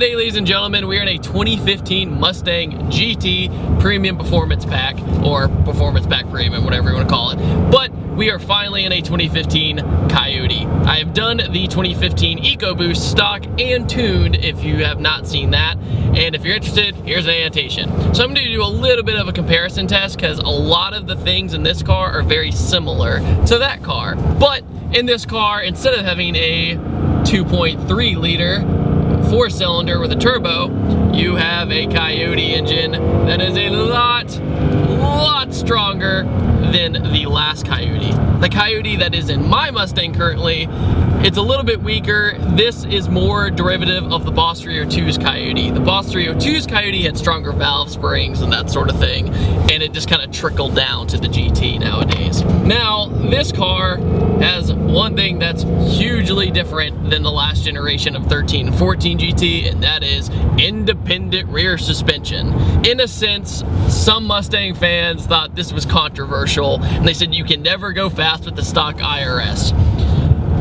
Today, ladies and gentlemen, we are in a 2015 Mustang GT Premium Performance Pack, or Performance Pack Premium, whatever you want to call it. But we are finally in a 2015 Coyote. I have done the 2015 EcoBoost stock and tuned, if you have not seen that. And if you're interested, here's an annotation. So I'm going to do a little bit of a comparison test because a lot of the things in this car are very similar to that car. But in this car, instead of having a 2.3 liter 4-cylinder with a turbo, you have a Coyote engine that is a lot stronger than the last Coyote. The Coyote that is in my Mustang currently, it's a little bit weaker. This is more derivative of the Boss 302's Coyote. The Boss 302's Coyote had stronger valve springs and that sort of thing, and it just kind of trickled down to the GT nowadays. Now, this car has one thing that's hugely different than the last generation of 13 and 14 GT, and that is independent rear suspension. In a sense, some Mustang fans thought this was controversial, and they said you can never go fast with the stock IRS.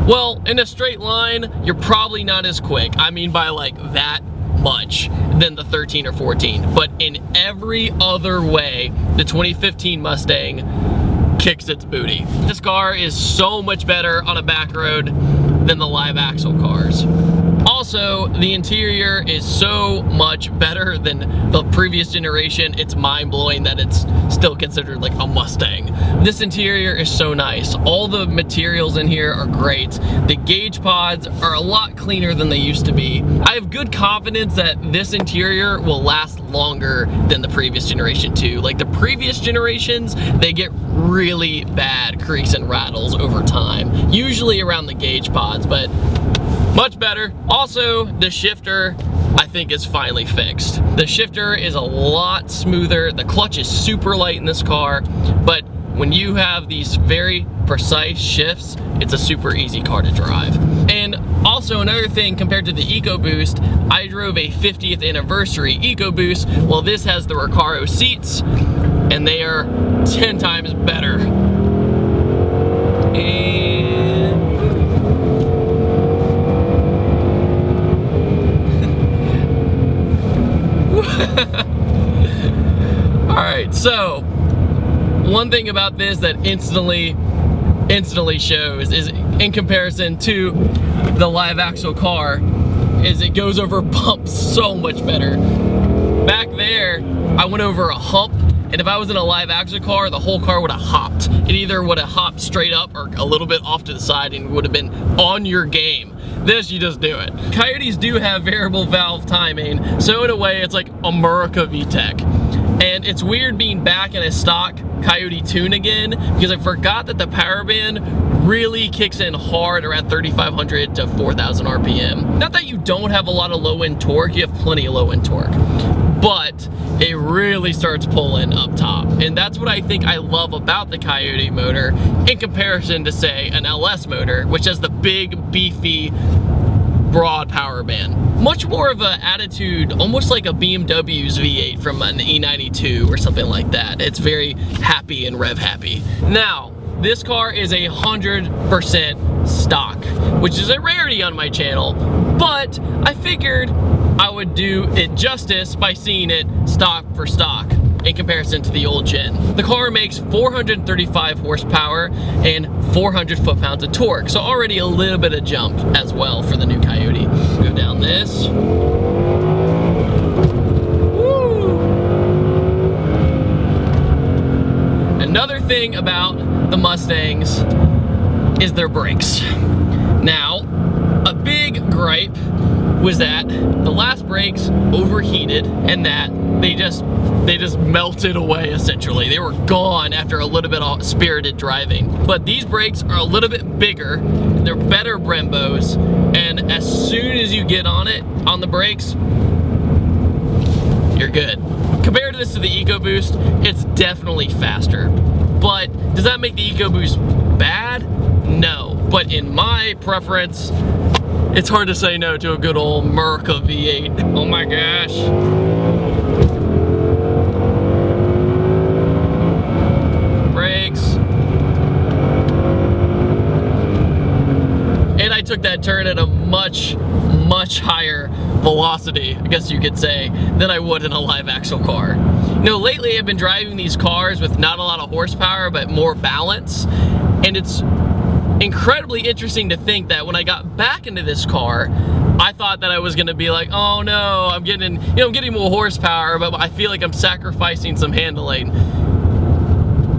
Well, in a straight line, you're probably not as quick. I mean by like that much than the 13 or 14. But in every other way, the 2015 Mustang kicks its booty. This car is so much better on a back road than the live axle cars. Also, the interior is so much better than the previous generation, it's mind-blowing that it's still considered like a Mustang. This interior is so nice. All the materials in here are great. The gauge pods are a lot cleaner than they used to be. I have good confidence that this interior will last longer than the previous generation too. Like the previous generations, they get really bad creaks and rattles over time, usually around the gauge pods, but much better. Also, the shifter, I think, is finally fixed. The shifter is a lot smoother. The clutch is super light in this car, but when you have these very precise shifts, it's a super easy car to drive. And also another thing, compared to the EcoBoost, I drove a 50th anniversary EcoBoost. Well, this has the Recaro seats, and they are 10 times better. Alright, so one thing about this that instantly shows is, in comparison to the live axle car, is it goes over bumps so much better. Back there, I went over a hump, and if I was in a live axle car, the whole car would have hopped. It either would have hopped straight up or a little bit off to the side and would have been on your game. This, you just do it. Coyotes do have variable valve timing, so in a way it's like America VTEC. And it's weird being back in a stock Coyote tune again, because I forgot that the power band really kicks in hard around 3,500 to 4,000 RPM. Not that you don't have a lot of low-end torque, you have plenty of low-end torque, but it really starts pulling up top. And that's what I think I love about the Coyote motor in comparison to, say, an LS motor, which has the big, beefy, broad power band. Much more of an attitude, almost like a BMW's V8 from an E92 or something like that. It's very happy and rev happy. Now, this car is 100% stock, which is a rarity on my channel, but I figured I would do it justice by seeing it stock for stock in comparison to the old gen. The car makes 435 horsepower and 400 foot-pounds of torque, so already a little bit of jump as well for the new Coyote. Go down this. Woo! Another thing about the Mustangs is their brakes. Now, a big gripe was that the last brakes overheated and that they just melted away essentially. They were gone after a little bit of spirited driving. But these brakes are a little bit bigger, they're better Brembos, and as soon as you get on it, on the brakes, you're good. Compared to this to the EcoBoost, it's definitely faster. But does that make the EcoBoost bad? No. But in my preference, it's hard to say no to a good old America V8. Oh my gosh. Brakes. And I took that turn at a much higher velocity, I guess you could say, than I would in a live axle car. You know, lately I've been driving these cars with not a lot of horsepower, but more balance, and it's incredibly interesting to think that when I got back into this car, I thought that I was gonna be like, oh no, I'm getting more horsepower, but I feel like I'm sacrificing some handling.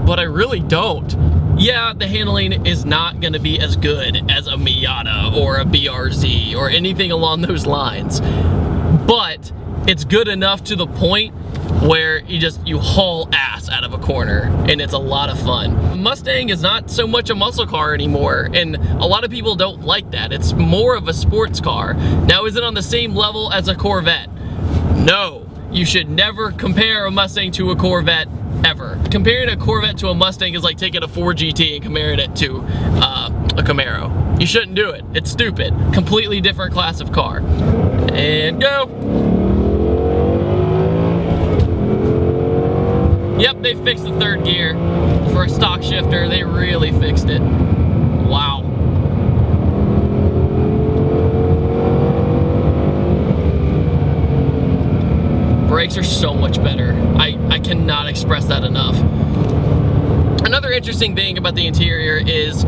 But I really don't. Yeah, the handling is not gonna be as good as a Miata or a BRZ or anything along those lines. But it's good enough to the point where you haul ass out of a corner, and it's a lot of fun. Mustang is not so much a muscle car anymore, and a lot of people don't like that. It's more of a sports car. Now, is it on the same level as a Corvette? No, you should never compare a Mustang to a Corvette, ever. Comparing a Corvette to a Mustang is like taking a Ford GT and comparing it to a Camaro. You shouldn't do it. It's stupid. Completely different class of car. And go. Yep, they fixed the third gear for a stock shifter. They really fixed it. Wow. Brakes are so much better. I cannot express that enough. Another interesting thing about the interior is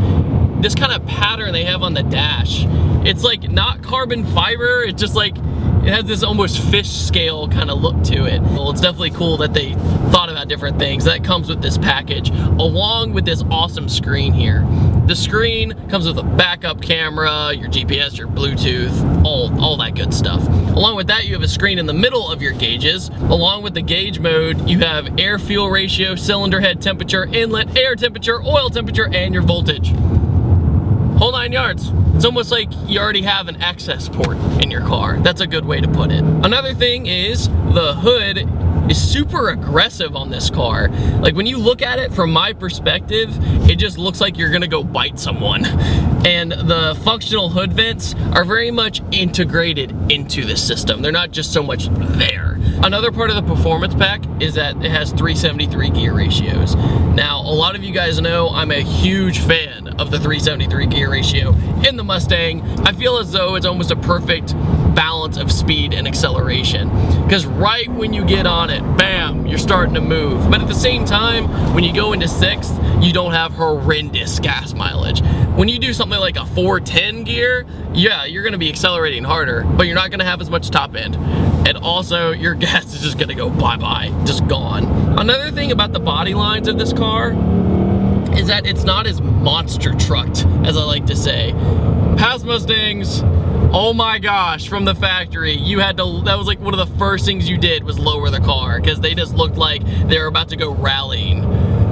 this kind of pattern they have on the dash. It's like not carbon fiber, it's just like it has this almost fish scale kind of look to it. Well, it's definitely cool that they thought about different things. That comes with this package, along with this awesome screen here. The screen comes with a backup camera, your GPS, your Bluetooth, all that good stuff. Along with that, you have a screen in the middle of your gauges. Along with the gauge mode, you have air-fuel ratio, cylinder head temperature, inlet air temperature, oil temperature, and your voltage. Whole 9 yards. It's almost like you already have an access port in your car. That's a good way to put it. Another thing is the hood is super aggressive on this car. Like when you look at it from my perspective, it just looks like you're gonna go bite someone. And the functional hood vents are very much integrated into the system. They're not just so much there. Another part of the performance pack is that it has 373 gear ratios. Now, a lot of you guys know I'm a huge fan of the 373 gear ratio in the Mustang. I feel as though it's almost a perfect balance of speed and acceleration, because right when you get on it, bam, you're starting to move. But at the same time, when you go into sixth, you don't have horrendous gas mileage. When you do something like a 410 gear, yeah, you're gonna be accelerating harder, but you're not gonna have as much top end. And also, your gas is just gonna go bye-bye, just gone. Another thing about the body lines of this car is that it's not as monster trucked, as I like to say. Past Mustangs, oh my gosh, from the factory, you had to, that was like one of the first things you did was lower the car, because they just looked like they were about to go rallying.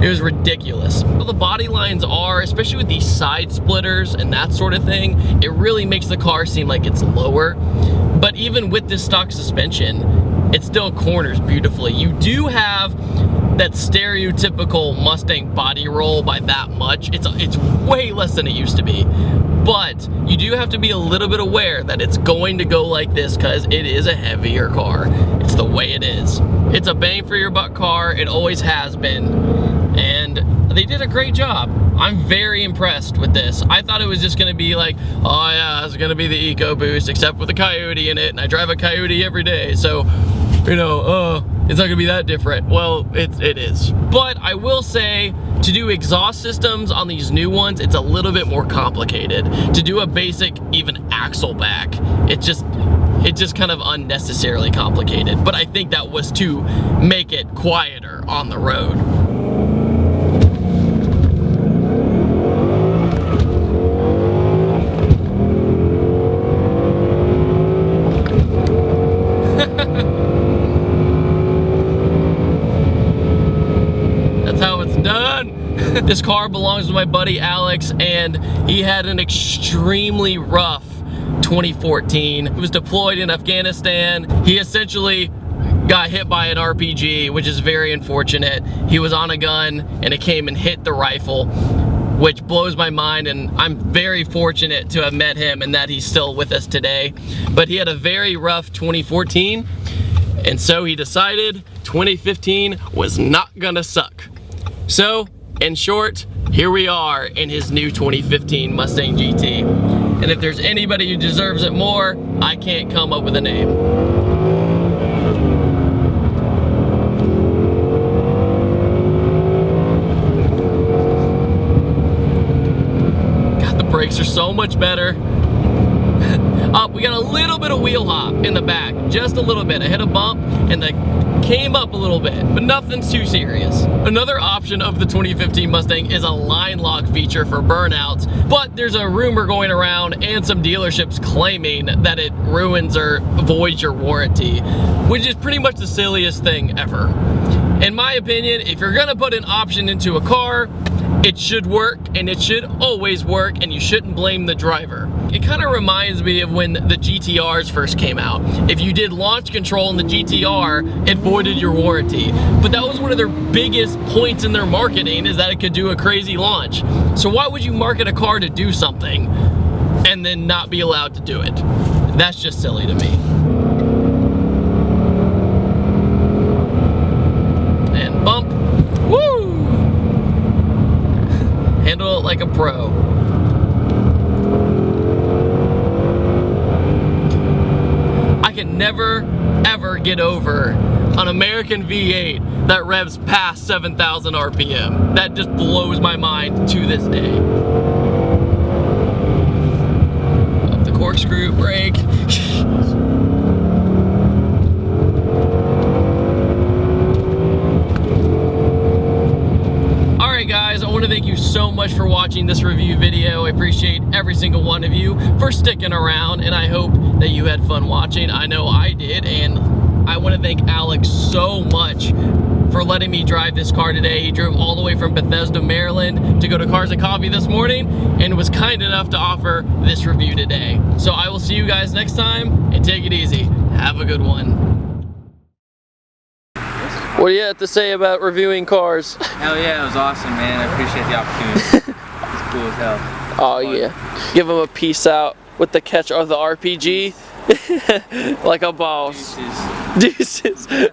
It was ridiculous. Well, the body lines are, especially with these side splitters and that sort of thing, it really makes the car seem like it's lower. But even with this stock suspension, it still corners beautifully. You do have that stereotypical Mustang body roll by that much. It's way less than it used to be. But you do have to be a little bit aware that it's going to go like this, because it is a heavier car. It's the way it is. It's a bang for your buck car. It always has been. And they did a great job. I'm very impressed with this. I thought it was just gonna be like, oh yeah, it's gonna be the EcoBoost, except with a Coyote in it, and I drive a Coyote every day, so, you know, it's not gonna be that different. Well, it is. But I will say, to do exhaust systems on these new ones, it's a little bit more complicated. To do a basic, even axle back, it's just kind of unnecessarily complicated. But I think that was to make it quieter on the road. This car belongs to my buddy Alex, and he had an extremely rough 2014. He was deployed in Afghanistan. He essentially got hit by an RPG, which is very unfortunate. He was on a gun and it came and hit the rifle, which blows my mind, and I'm very fortunate to have met him and that he's still with us today. But he had a very rough 2014, and so he decided 2015 was not gonna suck. So, in short, here we are in his new 2015 Mustang GT. And if there's anybody who deserves it more, I can't come up with a name. God, the brakes are so much better. We got a little bit of wheel hop in the back, just a little bit. I hit a bump and the came up a little bit, but nothing too serious. Another option of the 2015 Mustang is a line lock feature for burnouts, but there's a rumor going around and some dealerships claiming that it ruins or voids your warranty, which is pretty much the silliest thing ever. In my opinion, if you're gonna put an option into a car, it should work, and it should always work, and you shouldn't blame the driver. It kind of reminds me of when the GTRs first came out. If you did launch control in the GTR, it voided your warranty. But that was one of their biggest points in their marketing, is that it could do a crazy launch. So why would you market a car to do something and then not be allowed to do it? That's just silly to me. And bump. Woo! Handle it like a pro. I can never, ever get over an American V8 that revs past 7,000 RPM. That just blows my mind to this day. Up the corkscrew brake. Guys, I want to thank you so much for watching this review video. I appreciate every single one of you for sticking around, and I hope that you had fun watching. I know I did, and I want to thank Alex so much for letting me drive this car today. He drove all the way from Bethesda, Maryland to go to Cars and Coffee this morning and was kind enough to offer this review today. So I will see you guys next time, and take it easy. Have a good one. What do you have to say about reviewing cars? Hell yeah, it was awesome, man. I appreciate the opportunity. It's cool as hell. Oh yeah. Give them a peace out with the catch of the RPG. Like a boss. Deuces. Deuces.